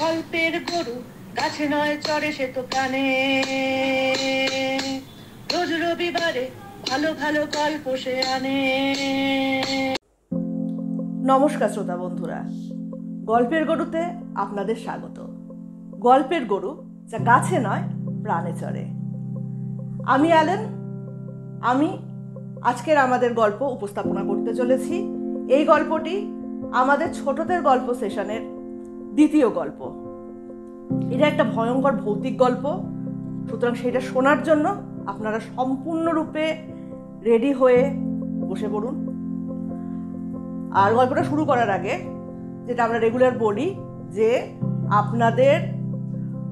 গল্পের গরু গাছে নয় চড়ে সে তো প্রাণে। রোজ রবিবারে ভালো ভালো গল্প সে আনে। নমস্কার শ্রোতা বন্ধুরা, গল্পের গরুতে আপনাদের স্বাগত। গল্পের গরু যা গাছে নয় প্রাণে চড়ে। আমি অ্যালেন। আমি আজকের আমাদের গল্প উপস্থাপনা করতে চলেছি। এই গল্পটি আমাদের ছোটদের গল্প সেশনের দ্বিতীয় গল্প। এটা একটা ভয়ঙ্কর ভৌতিক গল্প, সুতরাং সেটা শোনার জন্য আপনারা সম্পূর্ণরূপে রেডি হয়ে বসে পড়ুন। আর গল্পটা শুরু করার আগে যেটা আমরা রেগুলার বলি, যে আপনাদের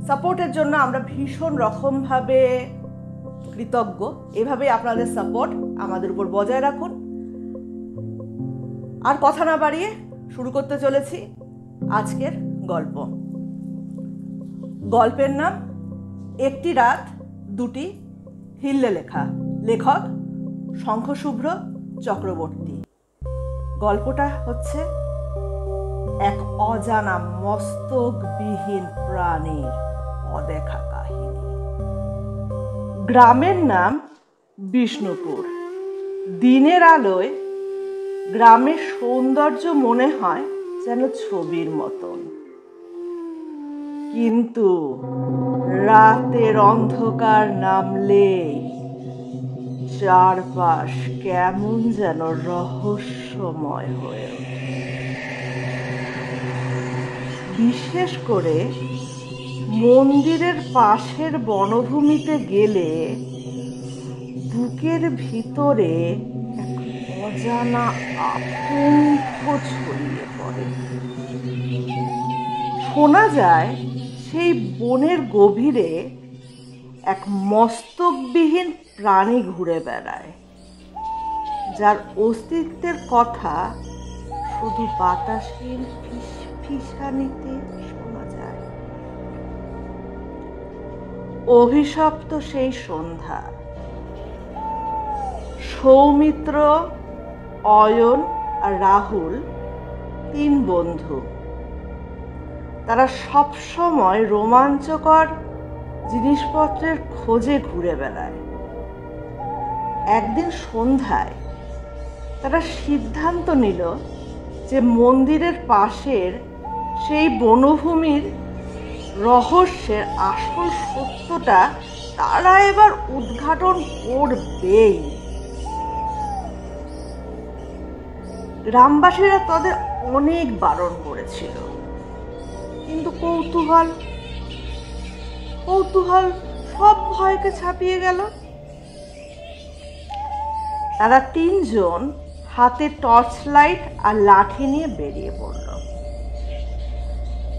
সাপোর্টের জন্য আমরা ভীষণ রকমভাবে কৃতজ্ঞ। এভাবেই আপনাদের সাপোর্ট আমাদের উপর বজায় রাখুন। আর কথা না বাড়িয়ে শুরু করতে চলেছি আজকের গল্প। গল্পের নাম একটি রাত দুটি হিল্লে লেখা। লেখক শঙ্খশুভ্র চক্রবর্তী। গল্পটা হচ্ছে এক অজানা মস্তকবিহীন প্রাণীর অদেখা কাহিনী। গ্রামের নাম বিষ্ণুপুর। দিনের আলোয় গ্রামের সৌন্দর্য মনে হয় যেন ছবির মতন, কিন্তু রাতের অন্ধকার নামলেই চারপাশ কেমন যেন রহস্যময় হয়ে ওঠে। বিশেষ করে মন্দিরের পাশের বনভূমিতে গেলে বুকের ভিতরে এক অজানা আতঙ্ক ছড়িয়ে পড়ে। শোনা যায় সেই বনের গভীরে এক মস্তকবিহীন প্রাণী ঘুরে বেড়ায়, যার অস্তিত্বের কথা শুধু বাতাসের ফিসফিসানিতে শোনা যায়। অভিশপ্ত সেই সন্ধ্যা। সৌমিত্র, অয়ন আর রাহুল তিন বন্ধু। তারা সবসময় রোমাঞ্চকর জিনিসপত্রের খোঁজে ঘুরে বেড়ায়। একদিন সন্ধ্যায় তারা সিদ্ধান্ত নিল যে মন্দিরের পাশের সেই বনভূমির রহস্যের আসল সত্যটা তারা এবার উদ্ঘাটন করবেই। গ্রামবাসীরা তাদের অনেক বারণ করেছিল, কিন্তু কৌতূহল সব ভয়কে ছাপিয়ে গেল। তারা তিনজন হাতে টর্চ লাইট আর লাঠি নিয়ে বেরিয়ে পড়ল।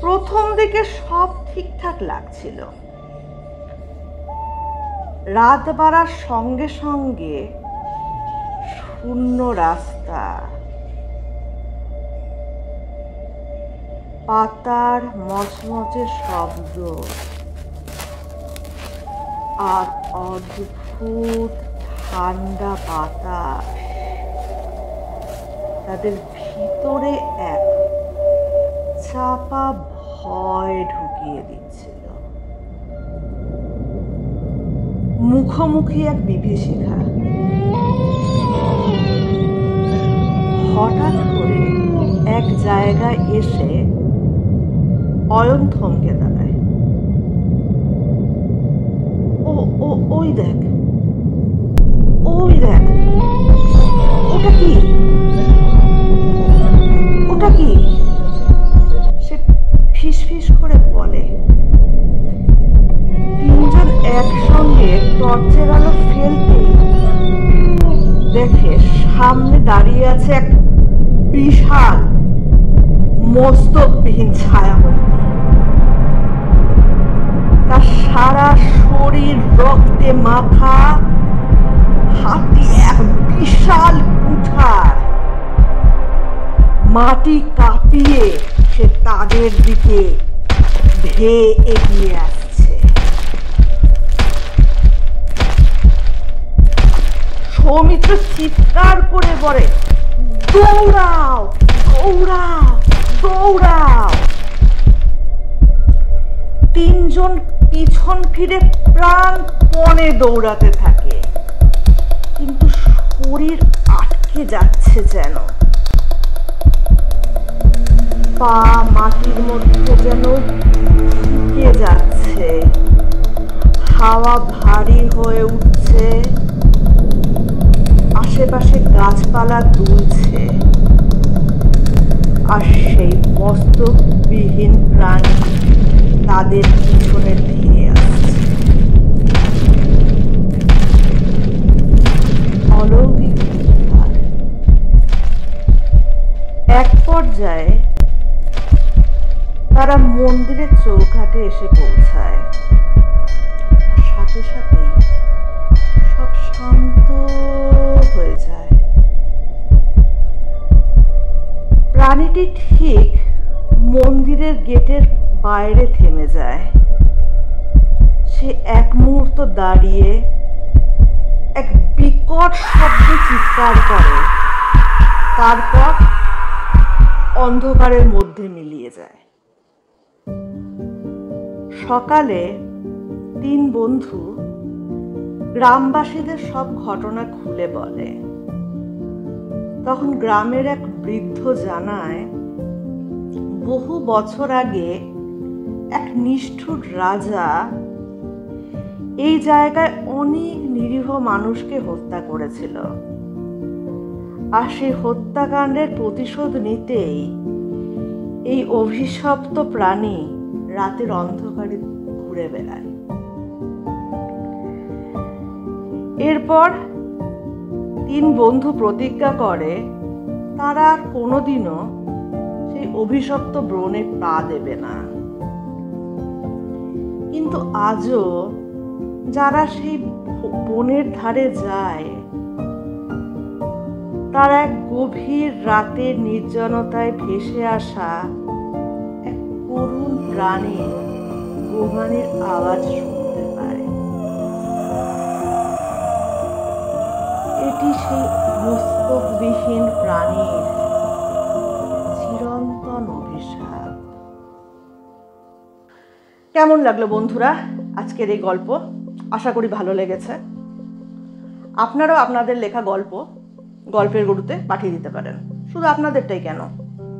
প্রথম দিকে সব ঠিকঠাক লাগছিল। রাত বাড়ার সঙ্গে সঙ্গে শূন্য রাস্তা, পাতার মচমচে শব্দ আর অদ্ভুত ঠান্ডা বাতাস তাদের ভিতরে এক চাপা ভয় ঢুকিয়ে দিচ্ছিল। মুখোমুখি এক বিভীষিকা। হঠাৎ করে এক জায়গায় এসে অয়ন থমকে দাঁড়ায়। ওই দেখ, ওটা কি? সে ফিসফিস করে বলে। তিনজন একসঙ্গে টর্চের আলো ফেলতেই দেখে সামনে দাঁড়িয়ে আছে এক বিশাল মস্তকবিহীন ছায়ামূর্তি। তার সারা শরীর রক্তে মাখা, হাতে এক বিশাল কুঠার। মাটি কাঁপিয়ে সে তাদের দিকে ধেয়ে এগিয়ে আসছে। সৌমিত্র চিৎকার করে বলে, দৌড়াও দৌড়াও দৌড়াও। তিনজন পিছন ফিরে প্রাণপণে দৌড়াতে থাকে, কিন্তু শরীর আটকে যাচ্ছে যেন। পা মাটির মধ্যে যেন ঢুকে যাচ্ছে, হাওয়া ভারী হয়ে উঠছে, আশেপাশে গাছপালা দুলছে, আর সেই মস্তকবিহীন প্রাণী তাদের পিছনে ধেয়ে আসছে। অলৌকিক উদ্ধার। এক পর্যায়ে তারা মন্দিরের চৌকাঠে এসে পৌঁছায়। সাথে সাথেই সব শান্ত হয়ে যায়। প্রাণীটি ঠিক মন্দিরের গেটের বাইরে থেমে যায়। সে এক মুহূর্ত দাঁড়িয়ে এক বিকট শব্দে চিৎকার করে, তারপর অন্ধকারের মধ্যে মিলিয়ে যায়। সকালে তিন বন্ধু গ্রামবাসীদের সব ঘটনা খুলে বলে। তখন গ্রামের এক বৃদ্ধ জানায়, বহু বছর আগে এক নিষ্ঠুর রাজা এই জায়গায় অনেক নিরীহ মানুষকে হত্যা করেছিল, আর সেই হত্যাকাণ্ডের প্রতিশোধ নিতেই এই অভিশপ্ত প্রাণী রাতের অন্ধকারে ঘুরে বেড়ায়। এরপর তিন বন্ধু প্রতিজ্ঞা করে তারা আর কোনোদিনও সেই অভিশপ্ত বনে পা দেবে না। কিন্তু আজও যারা সেই বনের ধারে যায়, তারা এক গভীর রাতের নির্জনতায় ভেসে আসা এক করুণ প্রাণীর গোগানের আওয়াজ শুনতে পায়। এটি সেই মস্তকবিহীন প্রাণীর চিরন্তন অভিশাপ। কেমন লাগলো বন্ধুরা আজকের এই গল্প? আশা করি ভালো লেগেছে। আপনারাও আপনাদের লেখা গল্প গল্পের গরুতে পাঠিয়ে দিতে পারেন। শুধু আপনাদেরটাই কেন,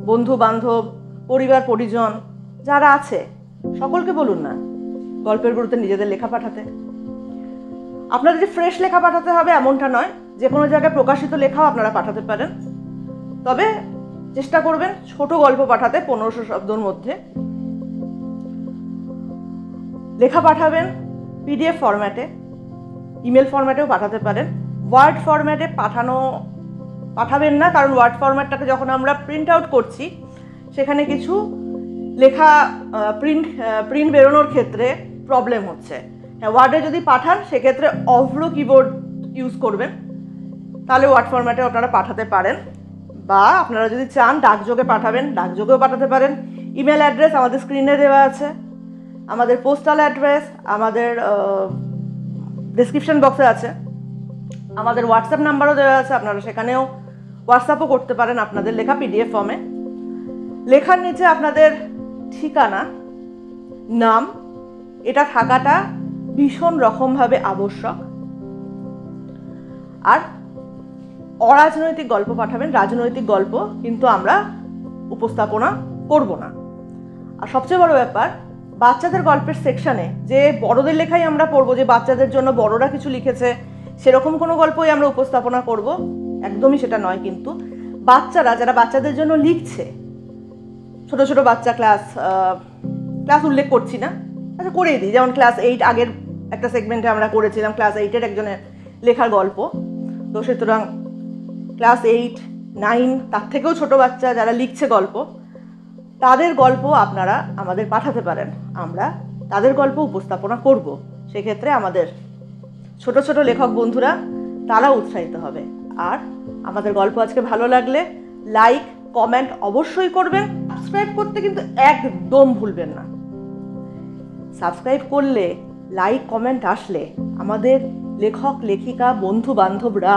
বন্ধু বান্ধব, পরিবার পরিজন যারা আছে সকলকে বলুন না গল্পের গরুতে নিজেদের লেখা পাঠাতে। আপনাদের যে ফ্রেশ লেখা পাঠাতে হবে এমনটা নয়, যে কোনো জায়গায় প্রকাশিত লেখাও আপনারা পাঠাতে পারেন। তবে চেষ্টা করবেন ছোট গল্প পাঠাতে, 1500 শব্দের মধ্যে। লেখা পাঠাবেন পিডিএফ ফরম্যাটে, ইমেল ফরম্যাটেও পাঠাতে পারেন। ওয়ার্ড ফরম্যাটে পাঠাবেন না, কারণ ওয়ার্ড ফরম্যাটটাকে যখন আমরা প্রিন্ট আউট করছি সেখানে কিছু লেখা প্রিন্ট বেরোনোর ক্ষেত্রে প্রবলেম হচ্ছে। হ্যাঁ, ওয়ার্ডে যদি পাঠান সেক্ষেত্রে অভ্র কিবোর্ড ইউজ করবেন, তাহলে ওয়ার্ড ফরম্যাটে আপনারা পাঠাতে পারেন। বা আপনারা যদি চান ডাকযোগে পাঠাবেন, ডাকযোগেও পাঠাতে পারেন। ইমেল অ্যাড্রেস আমাদের স্ক্রিনে দেওয়া আছে, আমাদের পোস্টাল অ্যাড্রেস আমাদের ডেসক্রিপশন বক্সে আছে, আমাদের হোয়াটসঅ্যাপ নাম্বারও দেওয়া আছে, আপনারা সেখানেও হোয়াটসঅ্যাপও করতে পারেন আপনাদের লেখা পিডিএফ ফর্মে। লেখার নিচে আপনাদের ঠিকানা, নাম এটা থাকাটা ভীষণ রকমভাবে আবশ্যক। আর অরাজনৈতিক গল্প পাঠাবেন, রাজনৈতিক গল্প কিন্তু আমরা উপস্থাপনা করব না। আর সবচেয়ে বড় ব্যাপার, বাচ্চাদের গল্পের সেকশানে যে বড়দের লেখাই আমরা পড়বো, যে বাচ্চাদের জন্য বড়রা কিছু লিখেছে সেরকম কোনো গল্পই আমরা উপস্থাপনা করব, একদমই সেটা নয়। কিন্তু বাচ্চারা যারা বাচ্চাদের জন্য লিখছে, ছোট ছোট বাচ্চা, ক্লাস উল্লেখ করছি না, আচ্ছা করেই দিই, যেমন ক্লাস 8 আগের একটা সেগমেন্টে আমরা করেছিলাম ক্লাস 8-এর একজনের লেখার গল্প। তো সুতরাং ক্লাস 8, 9 তার থেকেও ছোট বাচ্চা যারা লিখছে গল্প, তাদের গল্প আপনারা আমাদের পাঠাতে পারেন, আমরা তাদের গল্প উপস্থাপনা করব। সেক্ষেত্রে আমাদের ছোট ছোট লেখক বন্ধুরা তারা উৎসাহিত হবে। আর আমাদের গল্প আজকে ভালো লাগলে লাইক কমেন্ট অবশ্যই করবেন। সাবস্ক্রাইব করতে কিন্তু একদম ভুলবেন না। সাবস্ক্রাইব করলে, লাইক কমেন্ট আসলে আমাদের লেখক লেখিকা বন্ধু বান্ধবরা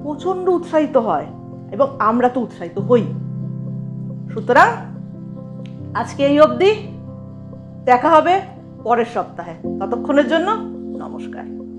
প্রচণ্ড উৎসাহিত হয় এবং আমরা তো উৎসাহিত হই। সুতরাং আজকে এই অবধি, দেখা হবে পরের সপ্তাহে। ততক্ষণের জন্য নমস্কার।